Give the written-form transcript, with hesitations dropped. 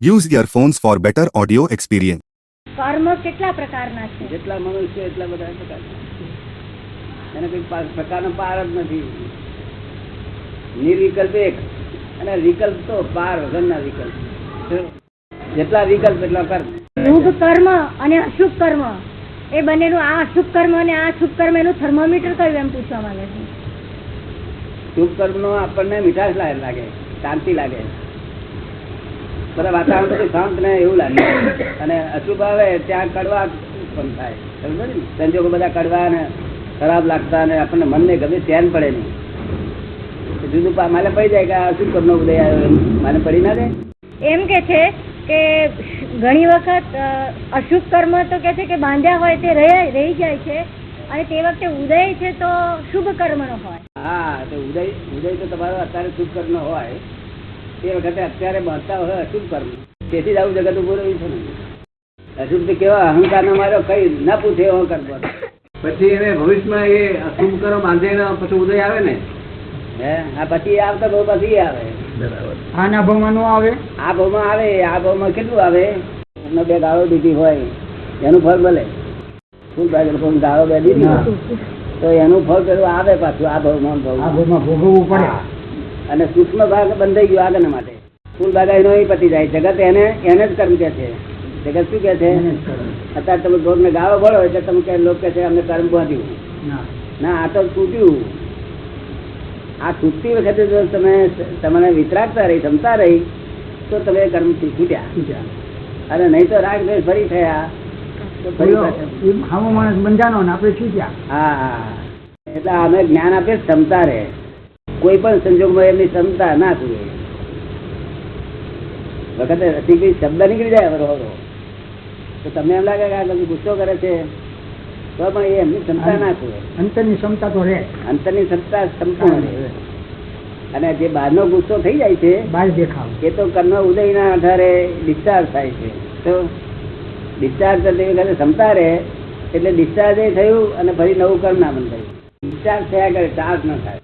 Use earphones for better audio experience. કર્મ કેટલા પ્રકારના છે? જેટલા મનુષ્ય એટલા બધા પ્રકારના. એને કોઈ પ્રકારનો પાર જ નથી. નિર્વિકલ્પ એક અને વિકલ્પ તો પાર વગરના વિકલ્પ. જેટલા વિકલ્પ એટલા કર્મ. શુભ કર્મ અને અશુભ કર્મ એ બંનેનું, આ અશુભ કર્મ અને આ શુભ કર્મ એનું થર્મોમીટર કયું એમ પૂછવા માંગે છે. શુભ કર્મ નો આપણને મીઠાશ લાગે, શાંતિ લાગે, બધા વાતાવરણ બધું શાંત ને એવું લાગે. અને અશુભ આવે ત્યાં કડવા ઉત્પન્ન થાય. સમજો ને, સંજોગો બધા કડવા ને ખરાબ લાગતા ને આપણને મનને ગમે ચેન પડે નહીં. જુદું માને પડી જાય કે આ અશુભ કર્મ નો ઉદય આવ્યો, માને પડી ના જાય. એમ કે છે કે ઘણી વખત અશુભ કર્મ તો કે છે કે બાંધ્યા હોય તે રહી જાય છે, અને તે વખતે ઉદય છે તો શુભ કર્મ નો હોય. હા, તો ઉદય તો તમારો અત્યારે શુભ કર્મ નો હોય, તે વખતે અત્યારે બાંધતા હોય અશુભ કર્મ. તેથી જ આવું જગત ઉભું રહ્યું છે ને. અશુભ તો કેવા અહંકાર નો માર્યો કઈ ના પૂછે એવો કર્મ. પછી એને ભવિષ્યમાં એ અશુભ કર્મ બાંધે પછી ઉદય આવે ને. હે, આ પછી આવતા બહુ પછી આવે. આના ભાવમાં નો આવે, આ ભાવમાં આવે. આ ભાવમાં કેટલું આવે? એમને બે ગાળો દીધી હોય એનું ફળ મળે. ફૂલ ગાળો બે દીધી તો એનું ફળ પેલું આવે પાછું આ ભાવમાં ભોગવવું પડે. અને સૂક્ષ્મ ભાગ બંધાઈ ગયો આગળના માટે. ફૂલ ભાગ એનો પતી જાય. જગત એને જ કર્મ કે છે. જગત શું કે છે? અત્યારે તમે ભોગ ને ગાળો ભળો એટલે તમે કે લોકો કે છે અમને કર્મ બાંધ્યું. ના, આ તો છૂટ્યું. આ છૂટતી વખતે જો તમને વિતરાગતા રહી, ક્ષમતા રહી, તો તમે કર્મથી છૂટ્યા. અને નહીં તો રાગ દ્વેષ ફરી થયા તો ફરી માણસ બંધાનો ને આપણે છૂટ્યા. હા, એટલે અમે જ્ઞાન આપે ક્ષમતા રહે. કોઈ પણ સંજોગમાં એમની ક્ષમતા ના છૂટે. વખતે શબ્દ નીકળી જાય બરોબર, તો તમને એમ લાગે કે આ ગુસ્સો કરે છે, તો પણ એ એમની ક્ષમતા ના છૂટે. અંતરની ક્ષમતા તો રહે, અંતરની ક્ષમતા સંપૂર્ણ રહે. અને જે બહારનો ગુસ્સો થઈ જાય છે બહાર દેખાવ, એ એ તો કર્મ ઉદયના આધારે ડિસ્ચાર્જ થાય છે. તો ડિસ્ચાર્જ કરતી વખતે ક્ષમતા રહે એટલે ડિસ્ચાર્જ એ થયું અને ફરી નવું કર્મ ના બંધાયું. ડિસ્ચાર્જ થયા કરે, ચાર્જ ન થાય.